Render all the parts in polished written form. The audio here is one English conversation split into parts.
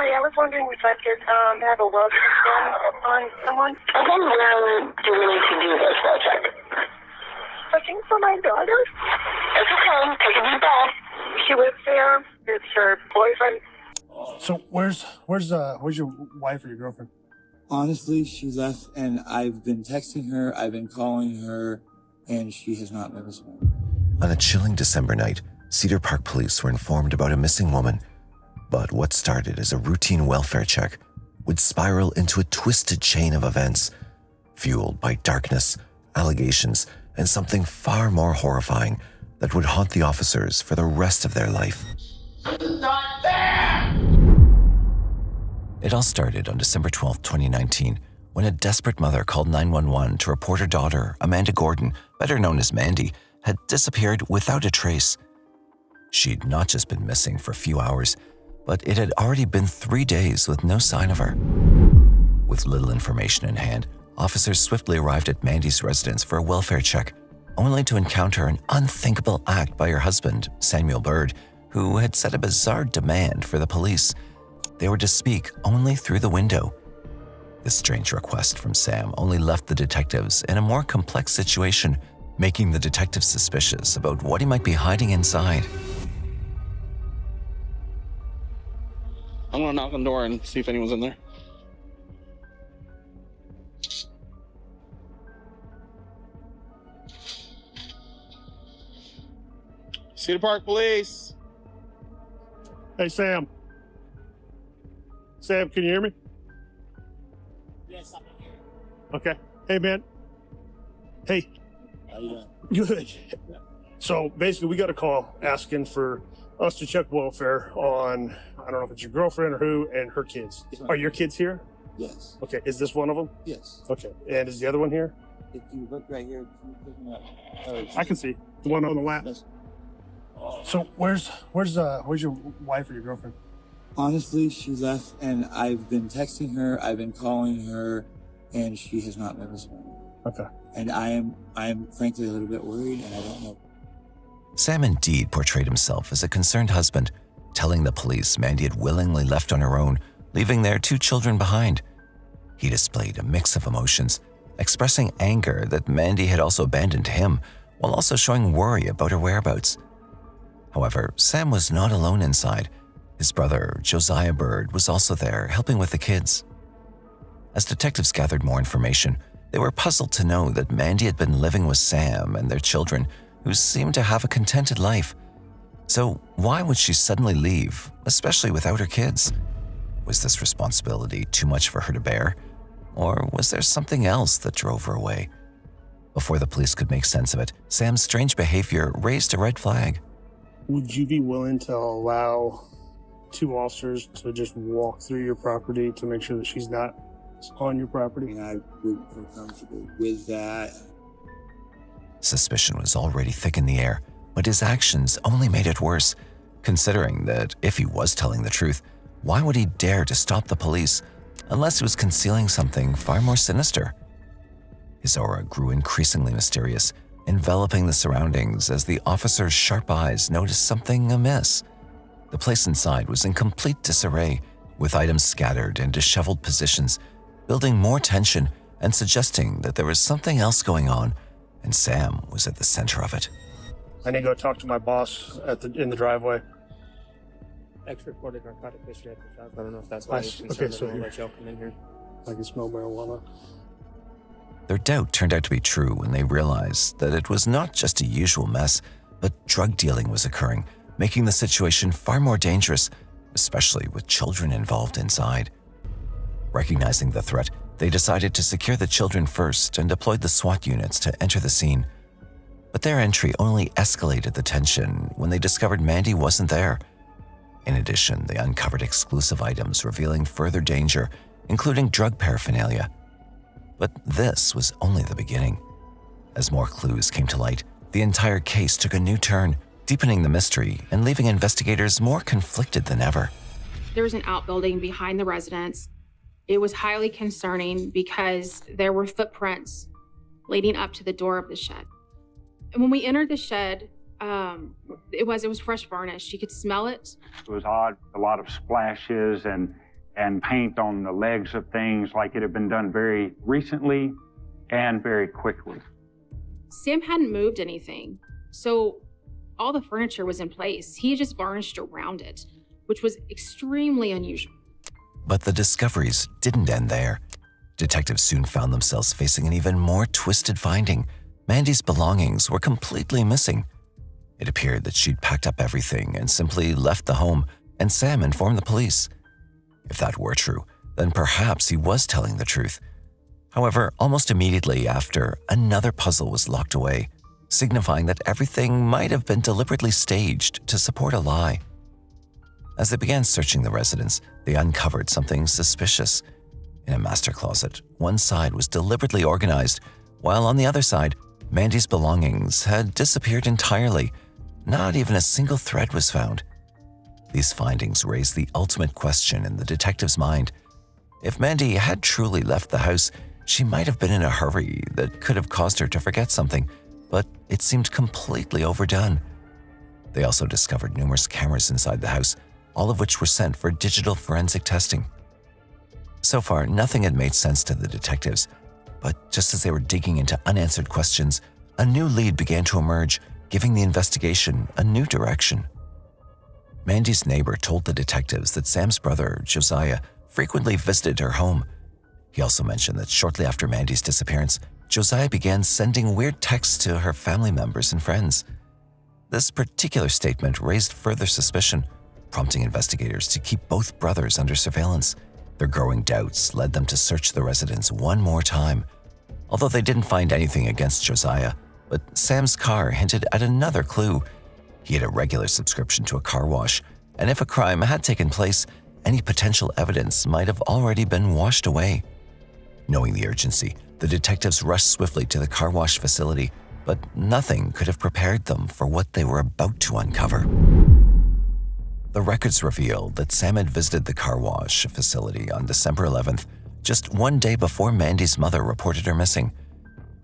Hi, I was wondering if I could have a love done on someone. I don't know do we need to do this for a second. Looking for my daughter. It's okay, take a deep breath. She lives there. It's her boyfriend. So where's your wife or your girlfriend? Honestly, she left, and I've been texting her, I've been calling her, and she has not been responding. On a chilling December night, Cedar Park police were informed about a missing woman. But what started as a routine welfare check would spiral into a twisted chain of events, fueled by darkness, allegations, and something far more horrifying that would haunt the officers for the rest of their life. Not there! It all started on December 12, 2019, when a desperate mother called 911 to report her daughter, Amanda Gordon, better known as Mandy, had disappeared without a trace. She'd not just been missing for a few hours, but it had already been 3 days with no sign of her. With little information in hand, officers swiftly arrived at Mandy's residence for a welfare check, only to encounter an unthinkable act by her husband, Samuel Byrd, who had set a bizarre demand for the police. They were to speak only through the window. This strange request from Sam only left the detectives in a more complex situation, making the detectives suspicious about what he might be hiding inside. I'm gonna knock on the door and see if anyone's in there. Cedar Park Police. Hey, Sam. Sam, can you hear me? Yes, I'm here. Okay. Hey, man. Hey. How you doing? Good. So basically, we got a call asking for us to check welfare on, I don't know if it's your girlfriend or who, and her kids. Are your kids here? Yes. Okay. Is this one of them? Yes. Okay. And is the other one here? If you look right here, I can see the one on the lap. Yes. So where's your wife or your girlfriend? Honestly, she left, and I've been texting her, I've been calling her, and she has not been responding. Okay. And I am frankly a little bit worried, and I don't know. Sam indeed portrayed himself as a concerned husband, telling the police Mandy had willingly left on her own, leaving their 2 children behind. He displayed a mix of emotions, expressing anger that Mandy had also abandoned him, while also showing worry about her whereabouts. However, Sam was not alone inside. His brother, Josiah Byrd, was also there, helping with the kids. As detectives gathered more information, they were puzzled to know that Mandy had been living with Sam and their children, who seemed to have a contented life. So why would she suddenly leave, especially without her kids? Was this responsibility too much for her to bear? Or was there something else that drove her away? Before the police could make sense of it, Sam's strange behavior raised a red flag. Would you be willing to allow 2 officers to just walk through your property to make sure that she's not on your property? I would feel comfortable with that. Suspicion was already thick in the air, but his actions only made it worse, considering that if he was telling the truth, why would he dare to stop the police unless he was concealing something far more sinister? His aura grew increasingly mysterious, enveloping the surroundings as the officer's sharp eyes noticed something amiss. The place inside was in complete disarray, with items scattered in disheveled positions, building more tension and suggesting that there was something else going on, and Sam was at the center of it. I need to go talk to my boss in the driveway. Reported narcotic history at the shop. I don't know if that's why Okay, he's concerned so that here. let y'all come in here. I can smell marijuana. Their doubt turned out to be true when they realized that it was not just a usual mess, but drug dealing was occurring, making the situation far more dangerous, especially with children involved inside. Recognizing the threat, they decided to secure the children first and deployed the SWAT units to enter the scene. But their entry only escalated the tension when they discovered Mandy wasn't there. In addition, they uncovered exclusive items revealing further danger, including drug paraphernalia. But this was only the beginning. As more clues came to light, the entire case took a new turn, deepening the mystery and leaving investigators more conflicted than ever. There was an outbuilding behind the residence. It was highly concerning because there were footprints leading up to the door of the shed. And when we entered the shed, it was fresh varnish. You could smell it. It was odd, a lot of splashes, and and paint on the legs of things like it had been done very recently and very quickly. Sam hadn't moved anything, so all the furniture was in place. He had just varnished around it, which was extremely unusual. But the discoveries didn't end there. Detectives soon found themselves facing an even more twisted finding. Mandy's belongings were completely missing. It appeared that she'd packed up everything and simply left the home, and Sam informed the police. If that were true, then perhaps he was telling the truth. However, almost immediately after, another puzzle was locked away, signifying that everything might have been deliberately staged to support a lie. As they began searching the residence, they uncovered something suspicious. In a master closet, one side was deliberately organized, while on the other side, Mandy's belongings had disappeared entirely. Not even a single thread was found. These findings raised the ultimate question in the detective's mind. If Mandy had truly left the house, she might have been in a hurry that could have caused her to forget something, but it seemed completely overdone. They also discovered numerous cameras inside the house, all of which were sent for digital forensic testing. So far, nothing had made sense to the detectives, but just as they were digging into unanswered questions, a new lead began to emerge, giving the investigation a new direction. Mandy's neighbor told the detectives that Sam's brother, Josiah, frequently visited her home. He also mentioned that shortly after Mandy's disappearance, Josiah began sending weird texts to her family members and friends. This particular statement raised further suspicion, prompting investigators to keep both brothers under surveillance. Their growing doubts led them to search the residence one more time. Although they didn't find anything against Josiah, but Sam's car hinted at another clue. He had a regular subscription to a car wash, and if a crime had taken place, any potential evidence might have already been washed away. Knowing the urgency, the detectives rushed swiftly to the car wash facility, but nothing could have prepared them for what they were about to uncover. The records revealed that Sam had visited the car wash facility on December 11th, just one day before Mandy's mother reported her missing.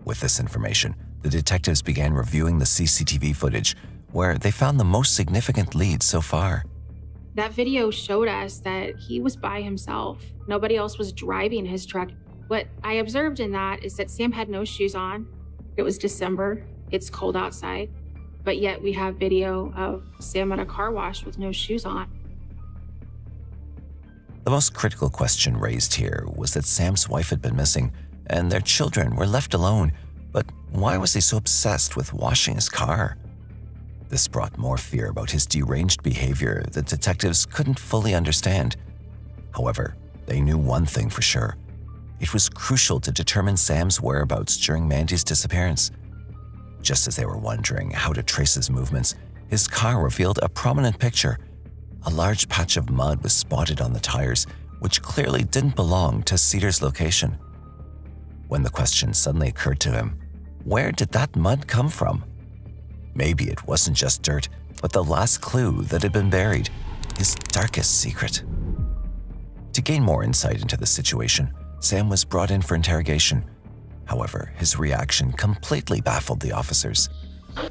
With this information, the detectives began reviewing the CCTV footage, where they found the most significant leads so far. That video showed us that he was by himself. Nobody else was driving his truck. What I observed in that is that Sam had no shoes on. It was December. It's cold outside. But yet we have video of Sam at a car wash with no shoes on. The most critical question raised here was that Sam's wife had been missing and their children were left alone. But why was he so obsessed with washing his car? This brought more fear about his deranged behavior that detectives couldn't fully understand. However, they knew one thing for sure. It was crucial to determine Sam's whereabouts during Mandy's disappearance. Just as they were wondering how to trace his movements, his car revealed a prominent picture. A large patch of mud was spotted on the tires, which clearly didn't belong to Cedar's location. When the question suddenly occurred to him, where did that mud come from? Maybe it wasn't just dirt, but the last clue that had been buried, his darkest secret. To gain more insight into the situation, Sam was brought in for interrogation. However, his reaction completely baffled the officers.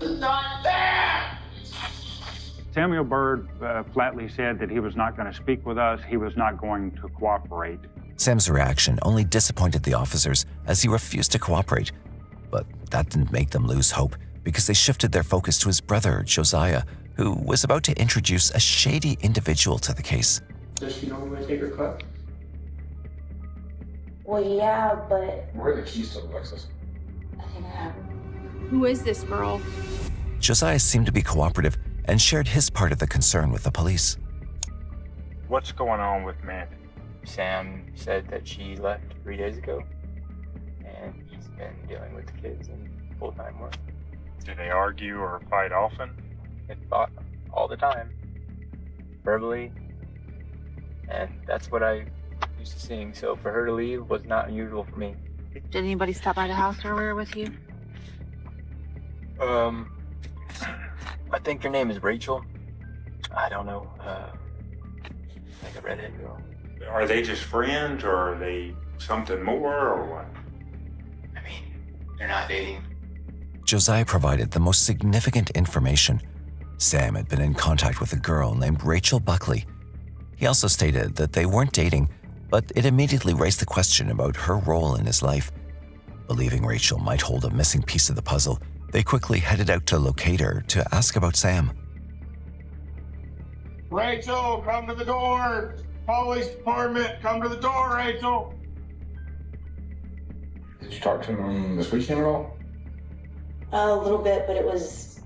Not there! Samuel Byrd flatly said that he was not going to speak with us. He was not going to cooperate. Sam's reaction only disappointed the officers as he refused to cooperate. But that didn't make them lose hope, because they shifted their focus to his brother, Josiah, who was about to introduce a shady individual to the case. Does she normally take her car? Well, yeah, but Where are the keys to the Lexus? I think I have them. Who is this girl? Josiah seemed to be cooperative and shared his part of the concern with the police. What's going on with Mandy? Sam said that she left 3 days ago, and he's been dealing with the kids and full-time work. Do they argue or fight often? They fought all the time, verbally, and that's what I used to seeing. So for her to leave was not unusual for me. Did anybody stop by the house earlier with you? I think her name is Rachel. I don't know. Like a redhead girl. Are they just friends, or are they something more, or what? I mean, they're not dating. Josiah provided the most significant information. Sam had been in contact with a girl named Rachel Buckley. He also stated that they weren't dating, but it immediately raised the question about her role in his life. Believing Rachel might hold a missing piece of the puzzle, they quickly headed out to locate her to ask about Sam. Rachel, come to the door. Police department, come to the door, Rachel. Did you talk to him this weekend at all? A little bit, but it was...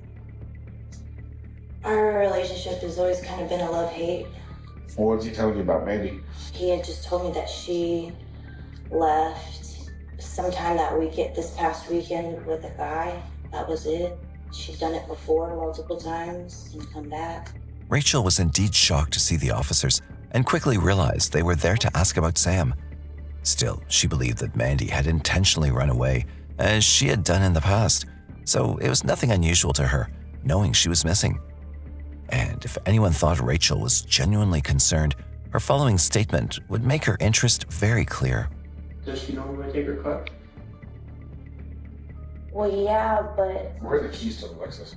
Our relationship has always kind of been a love-hate. Well, what did he tell you about Mandy? He had just told me that she left sometime that weekend, this past weekend, with a guy. That was it. She'd done it before multiple times and come back. Rachel was indeed shocked to see the officers and quickly realized they were there to ask about Sam. Still, she believed that Mandy had intentionally run away, as she had done in the past, so it was nothing unusual to her, knowing she was missing. And if anyone thought Rachel was genuinely concerned, her following statement would make her interest very clear. Does she normally take her car? Well, yeah, but... Where are the keys to the Lexus?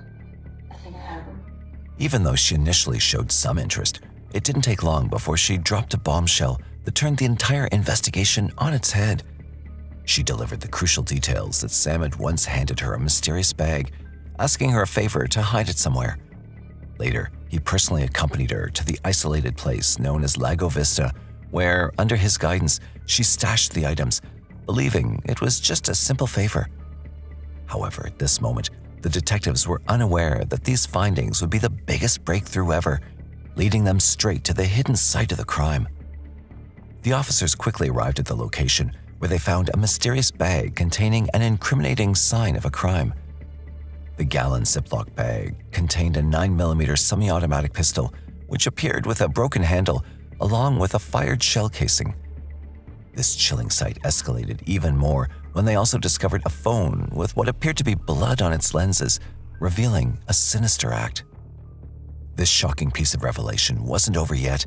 I think I have them. Even though she initially showed some interest, it didn't take long before she dropped a bombshell that turned the entire investigation on its head. She delivered the crucial details that Sam had once handed her a mysterious bag, asking her a favor to hide it somewhere. Later, he personally accompanied her to the isolated place known as Lago Vista, where, under his guidance, she stashed the items, believing it was just a simple favor. However, at this moment, the detectives were unaware that these findings would be the biggest breakthrough ever, leading them straight to the hidden site of the crime. The officers quickly arrived at the location, where they found a mysterious bag containing an incriminating sign of a crime. The gallon Ziploc bag contained a 9mm semi-automatic pistol, which appeared with a broken handle, along with a fired shell casing. This chilling sight escalated even more when they also discovered a phone with what appeared to be blood on its lenses, revealing a sinister act. This shocking piece of revelation wasn't over yet.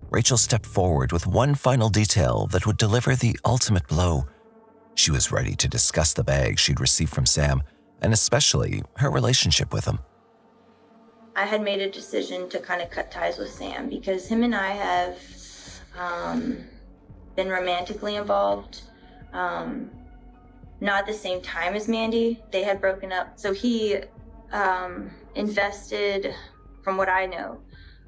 Rachel stepped forward with one final detail that would deliver the ultimate blow. She was ready to discuss the bag she'd received from Sam, and especially her relationship with him. I had made a decision to kind of cut ties with Sam because him and I have been romantically involved. Not at the same time as Mandy. They had broken up. So he invested, from what I know,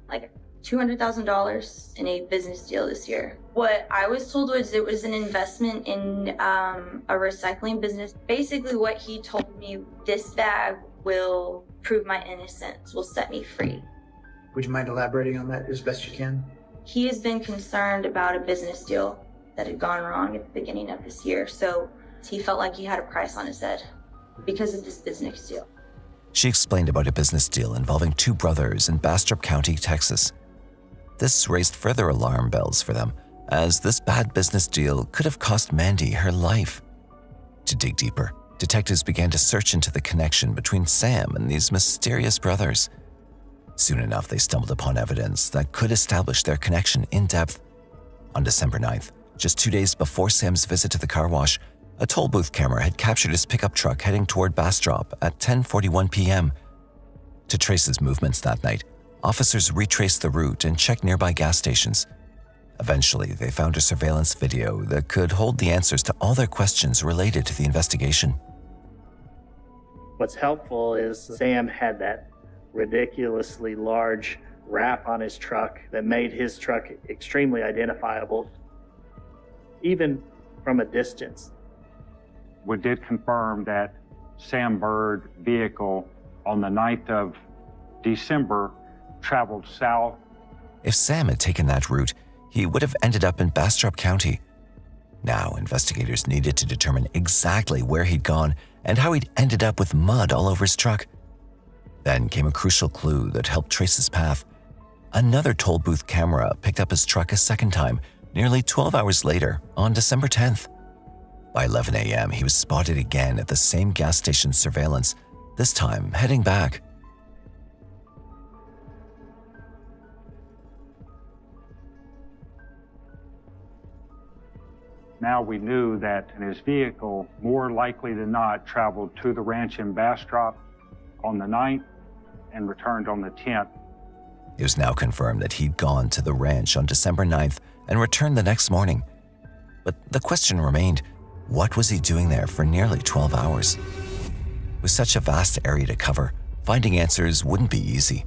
like $200,000 in a business deal this year. What I was told was it was an investment in a recycling business. Basically what he told me, this bag will prove my innocence, will set me free. Would you mind elaborating on that as best you can? He has been concerned about a business deal that had gone wrong at the beginning of this year. So he felt like he had a price on his head because of this business deal. She explained about a business deal involving two brothers in Bastrop County, Texas. This raised further alarm bells for them, as this bad business deal could have cost Mandy her life. To dig deeper, detectives began to search into the connection between Sam and these mysterious brothers. Soon enough, they stumbled upon evidence that could establish their connection in depth. On December 9th, just 2 days before Sam's visit to the car wash, a toll booth camera had captured his pickup truck heading toward Bastrop at 10:41 p.m. To trace his movements that night, officers retraced the route and checked nearby gas stations. Eventually, they found a surveillance video that could hold the answers to all their questions related to the investigation. What's helpful is Sam had that ridiculously large wrap on his truck that made his truck extremely identifiable, even from a distance. We did confirm that Sam Byrd vehicle on the 9th of December traveled south. If Sam had taken that route, he would have ended up in Bastrop County. Now, investigators needed to determine exactly where he'd gone and how he'd ended up with mud all over his truck. Then came a crucial clue that helped trace his path. Another toll booth camera picked up his truck a second time, nearly 12 hours later, on December 10th. By 11 a.m., he was spotted again at the same gas station surveillance, this time heading back. Now we knew that his vehicle, more likely than not, traveled to the ranch in Bastrop on the 9th and returned on the 10th. It was now confirmed that he'd gone to the ranch on December 9th and returned the next morning. But the question remained, what was he doing there for nearly 12 hours? With such a vast area to cover, finding answers wouldn't be easy.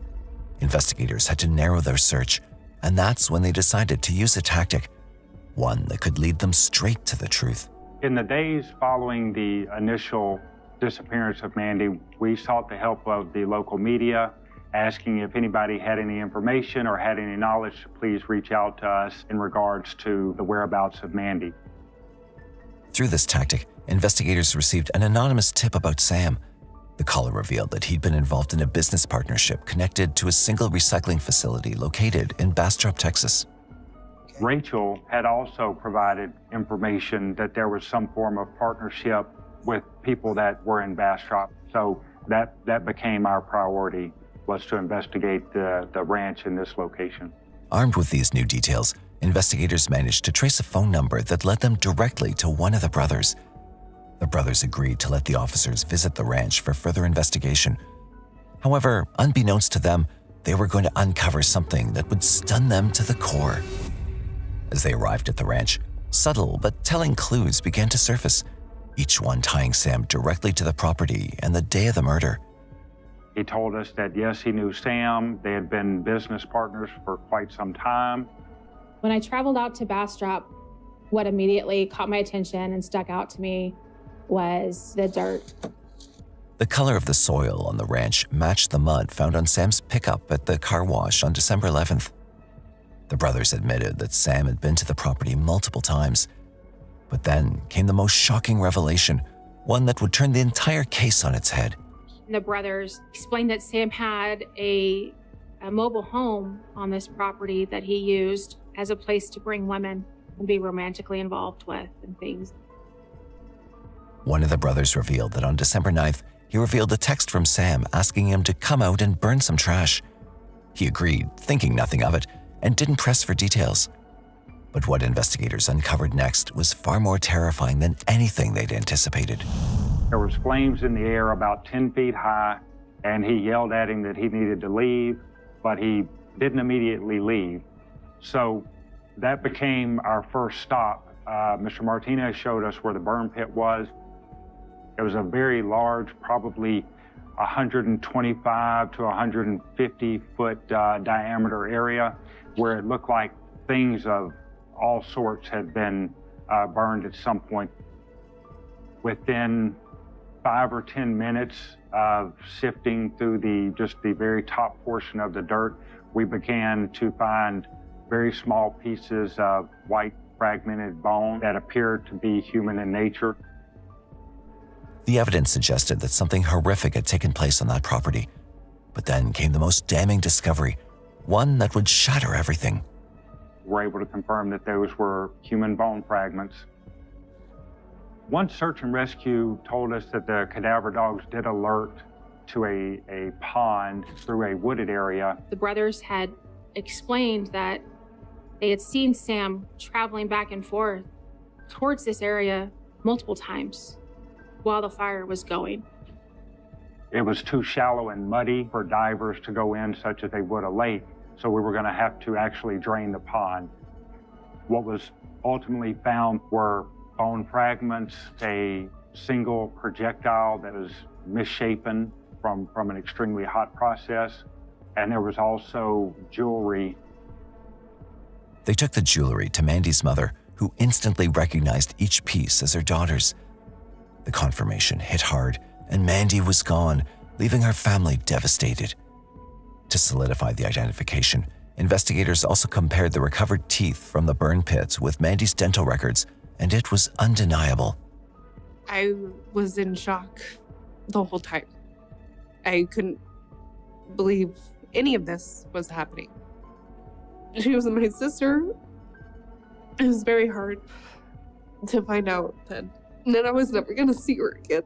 Investigators had to narrow their search, and that's when they decided to use a tactic, one that could lead them straight to the truth. In the days following the initial disappearance of Mandy, we sought the help of the local media, asking if anybody had any information or had any knowledge to please reach out to us in regards to the whereabouts of Mandy. Through this tactic, investigators received an anonymous tip about Sam. The caller revealed that he'd been involved in a business partnership connected to a single recycling facility located in Bastrop, Texas. Rachel had also provided information that there was some form of partnership with people that were in Bastrop. So that became our priority, was to investigate the ranch in this location. Armed with these new details, investigators managed to trace a phone number that led them directly to one of the brothers. The brothers agreed to let the officers visit the ranch for further investigation. However, unbeknownst to them, they were going to uncover something that would stun them to the core. As they arrived at the ranch, subtle but telling clues began to surface, each one tying Sam directly to the property and the day of the murder. He told us that yes, he knew Sam. They had been business partners for quite some time. When I traveled out to Bastrop, what immediately caught my attention and stuck out to me was the dirt. The color of the soil on the ranch matched the mud found on Sam's pickup at the car wash on December 11th. The brothers admitted that Sam had been to the property multiple times. But then came the most shocking revelation, one that would turn the entire case on its head. The brothers explained that Sam had a mobile home on this property that he used as a place to bring women and be romantically involved with and things. One of the brothers revealed that on December 9th, he revealed a text from Sam asking him to come out and burn some trash. He agreed, thinking nothing of it, and didn't press for details. But what investigators uncovered next was far more terrifying than anything they'd anticipated. There was flames in the air about 10 feet high, and he yelled at him that he needed to leave, but he didn't immediately leave. So that became our first stop. Mr. Martinez showed us where the burn pit was. It was a very large, probably 125 to 150 foot diameter area where it looked like things of all sorts had been burned at some point. Within 5 or 10 minutes of sifting through the very top portion of the dirt, we began to find very small pieces of white fragmented bone that appeared to be human in nature. The evidence suggested that something horrific had taken place on that property. But then came the most damning discovery, one that would shatter everything. We were able to confirm that those were human bone fragments. One search and rescue told us that the cadaver dogs did alert to a pond through a wooded area. The brothers had explained that they had seen Sam traveling back and forth towards this area multiple times while the fire was going. It was too shallow and muddy for divers to go in such as they would a lake, so we were going to have to actually drain the pond. What was ultimately found were bone fragments, a single projectile that was misshapen from an extremely hot process, and there was also jewelry. They took the jewelry to Mandy's mother, who instantly recognized each piece as her daughter's. The confirmation hit hard, and Mandy was gone, leaving her family devastated. To solidify the identification, investigators also compared the recovered teeth from the burn pit with Mandy's dental records, and it was undeniable. I was in shock the whole time. I couldn't believe any of this was happening. She was my sister. It was very hard to find out that I was never going to see her again.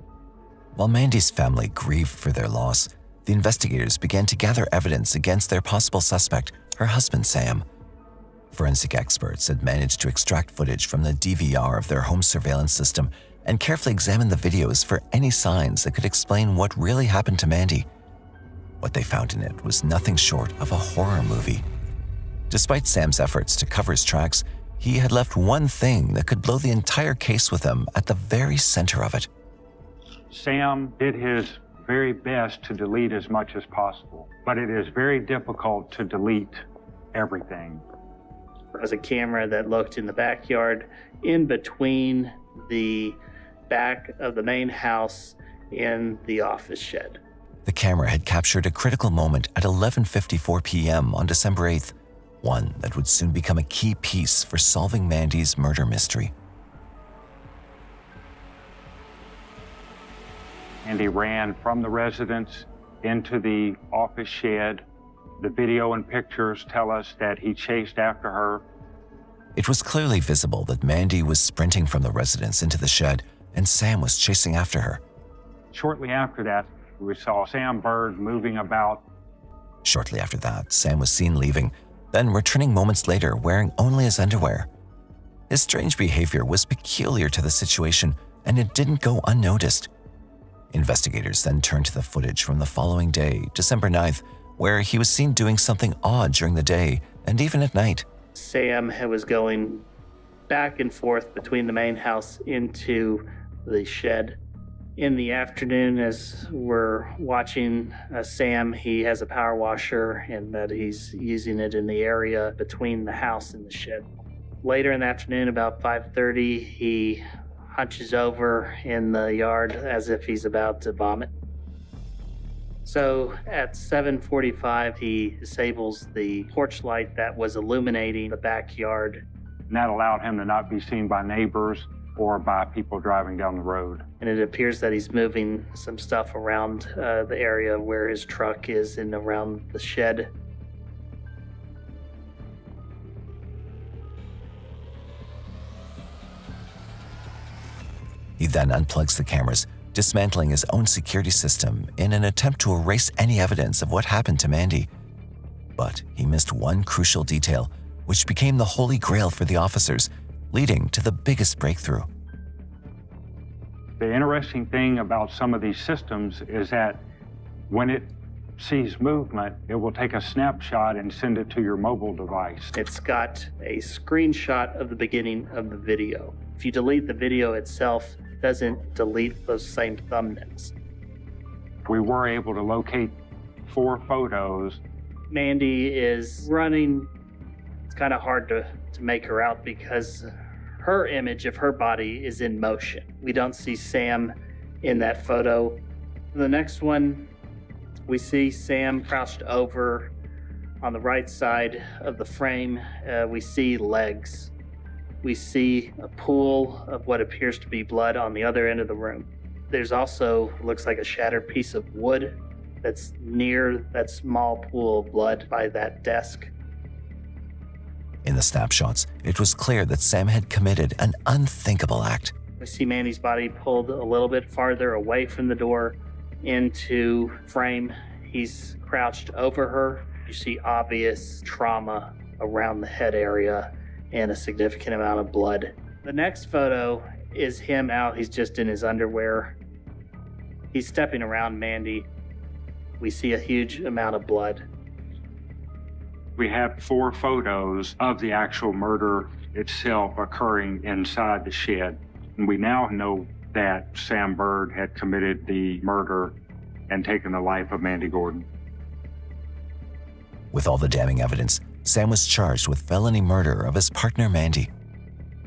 While Mandy's family grieved for their loss, the investigators began to gather evidence against their possible suspect, her husband Sam. Forensic experts had managed to extract footage from the DVR of their home surveillance system and carefully examined the videos for any signs that could explain what really happened to Mandy. What they found in it was nothing short of a horror movie. Despite Sam's efforts to cover his tracks, he had left one thing that could blow the entire case with him at the very center of it. Sam did his very best to delete as much as possible, but it is very difficult to delete everything. There was a camera that looked in the backyard in between the back of the main house and the office shed. The camera had captured a critical moment at 11:54 p.m. on December 8th, one that would soon become a key piece for solving Mandy's murder mystery. Mandy ran from the residence into the office shed. The video and pictures tell us that he chased after her. It was clearly visible that Mandy was sprinting from the residence into the shed, and Sam was chasing after her. Shortly after that, we saw Sam Byrd moving about. Shortly after that, Sam was seen leaving, then returning moments later wearing only his underwear. His strange behavior was peculiar to the situation, and it didn't go unnoticed. Investigators then turned to the footage from the following day, December 9th, where he was seen doing something odd during the day and even at night. Sam was going back and forth between the main house into the shed. In the afternoon, as we're watching Sam, he has a power washer and that he's using it in the area between the house and the shed. Later in the afternoon, about 5:30, he hunches over in the yard as if he's about to vomit. So at 7:45, he disables the porch light that was illuminating the backyard. And that allowed him to not be seen by neighbors or by people driving down the road. And it appears that he's moving some stuff around the area where his truck is and around the shed. He then unplugs the cameras, dismantling his own security system in an attempt to erase any evidence of what happened to Mandy. But he missed one crucial detail, which became the holy grail for the officers, leading to the biggest breakthrough. The interesting thing about some of these systems is that when it sees movement, it will take a snapshot and send it to your mobile device. It's got a screenshot of the beginning of the video. If you delete the video itself, it doesn't delete those same thumbnails. We were able to locate 4 photos. Mandy is running. It's kind of hard to make her out because her image of her body is in motion. We don't see Sam in that photo. The next one, we see Sam crouched over on the right side of the frame. We see legs. We see a pool of what appears to be blood on the other end of the room. There's also, looks like a shattered piece of wood that's near that small pool of blood by that desk. In the snapshots, it was clear that Sam had committed an unthinkable act. We see Mandy's body pulled a little bit farther away from the door into frame. He's crouched over her. You see obvious trauma around the head area and a significant amount of blood. The next photo is him out. He's just in his underwear. He's stepping around Mandy. We see a huge amount of blood. We have 4 photos of the actual murder itself occurring inside the shed. And we now know that Sam Byrd had committed the murder and taken the life of Mandy Gordon. With all the damning evidence, Sam was charged with felony murder of his partner Mandy.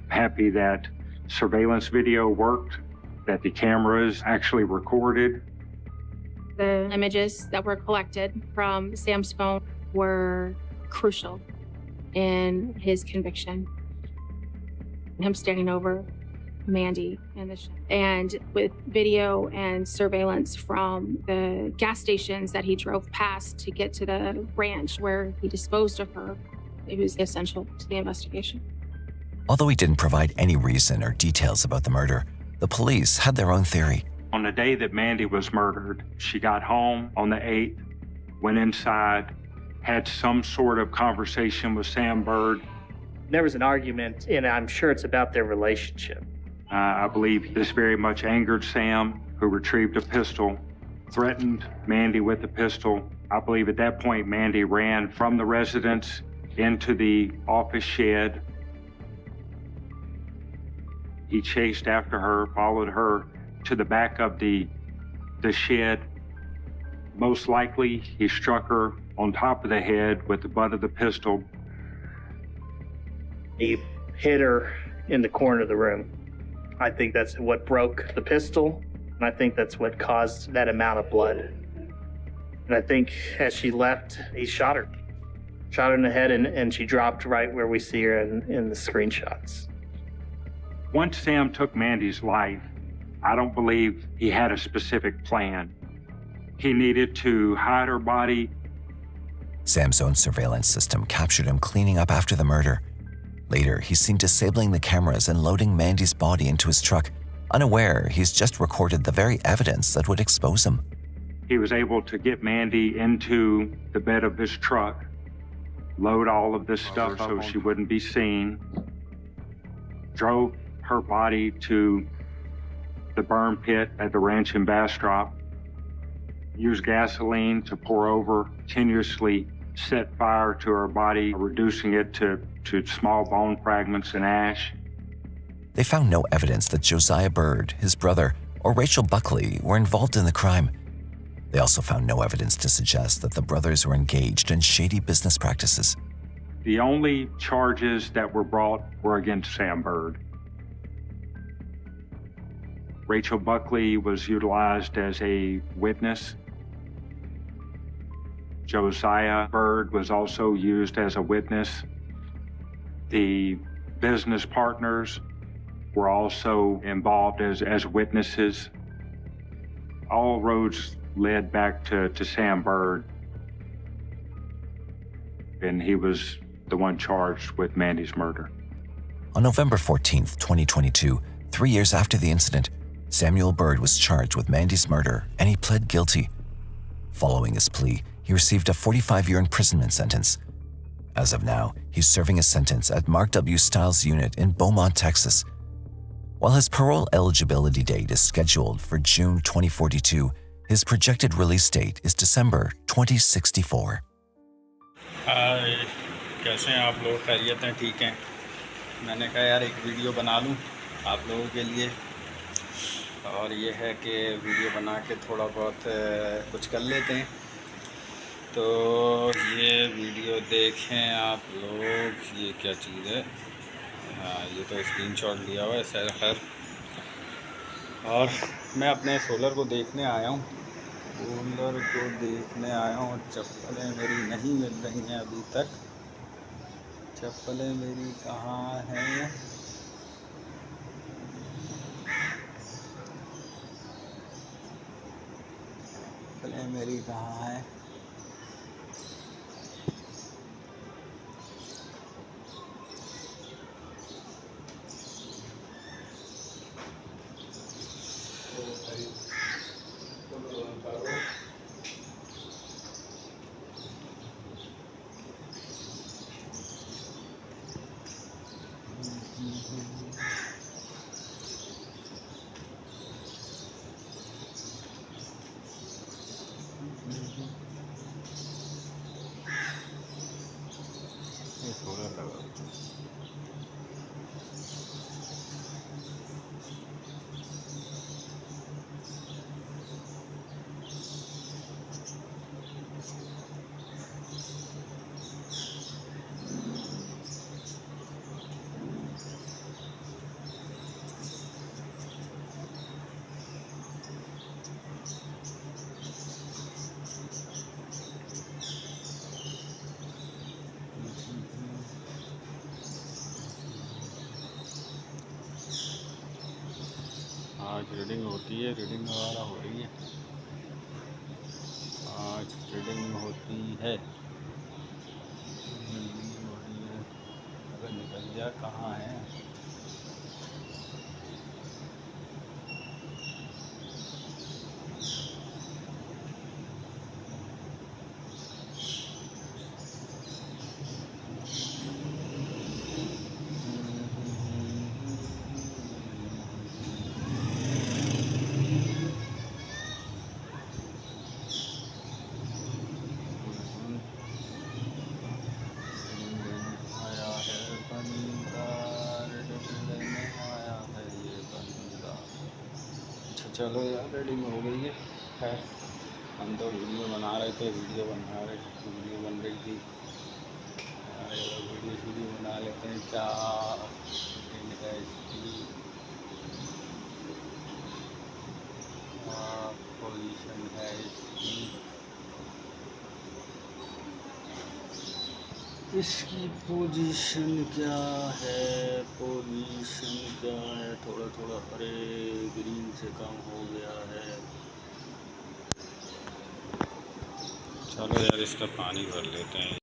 Happy that surveillance video worked, that the cameras actually recorded. The images that were collected from Sam's phone were crucial in his conviction. Him standing over Mandy in the shed. And with video and surveillance from the gas stations that he drove past to get to the ranch where he disposed of her, it was essential to the investigation. Although he didn't provide any reason or details about the murder, the police had their own theory. On the day that Mandy was murdered, she got home on the 8th, went inside, had some sort of conversation with Sam Byrd. There was an argument, and I'm sure it's about their relationship. I believe this very much angered Sam, who retrieved a pistol, threatened Mandy with the pistol. I believe at that point, Mandy ran from the residence into the office shed. He chased after her, followed her to the back of the shed. Most likely, he struck her on top of the head with the butt of the pistol. He hit her in the corner of the room. I think that's what broke the pistol, and I think that's what caused that amount of blood. And I think as she left, he shot her. Shot her in the head, and she dropped right where we see her in the screenshots. Once Sam took Mandy's life, I don't believe he had a specific plan. He needed to hide her body. Sam's own surveillance system captured him cleaning up after the murder. Later, he's seen disabling the cameras and loading Mandy's body into his truck, unaware he's just recorded the very evidence that would expose him. He was able to get Mandy into the bed of his truck, load all of this stuff so she wouldn't be seen, drove her body to the burn pit at the ranch in Bastrop, used gasoline to pour over, continuously set fire to her body, reducing it to small bone fragments and ash. They found no evidence that Josiah Byrd, his brother, or Rachel Buckley were involved in the crime. They also found no evidence to suggest that the brothers were engaged in shady business practices. The only charges that were brought were against Sam Byrd. Rachel Buckley was utilized as a witness. Josiah Byrd was also used as a witness. The business partners were also involved as witnesses. All roads led back to Sam Byrd, and he was the one charged with Mandy's murder. On November 14th, 2022, 3 years after the incident, Samuel Byrd was charged with Mandy's murder, and he pled guilty. Following his plea, he received a 45-year imprisonment sentence. As of now, he's serving a sentence at Mark W. Stiles Unit in Beaumont, Texas. While his parole eligibility date is scheduled for June 2042, his projected release date is December 2064. हाय, कैसे हैं आप लोग? खैरियत हैं? ठीक हैं? मैंने कहा यार एक वीडियो बना लूं आप लोगों के लिए, और ये है कि वीडियो बना के थोड़ा बहुत कुछ कर लेते हैं। तो ये वीडियो देखें आप लोग, ये क्या चीज़ है? हाँ, ये तो स्क्रीनशॉट लिया हुआ है सर। खैर, और मैं अपने सोलर को देखने आया हूँ। चप्पलें मेरी नहीं मिल रही हैं अभी तक। चप्पलें मेरी कहाँ हैं? चप्पलें मेरी कहाँ हैं? आज रीडिंग होती है, रीडिंग वगैरह हो रही है। आज रीडिंग होती है, अगर निकल गया कहाँ है? चलो यार रेडिंग हो गई है। खैर हम तो वीडियो बना रहे थे, वीडियो बन रही थी। वीडियो बना लेते हैं। क्या सेटिंग है इसकी, पोजीशन है इसकी पोजीशन क्या है, थोड़ा थोड़ा, अरे ग्रीन से कम हो गया है। चलो यार इसका पानी भर लेते हैं।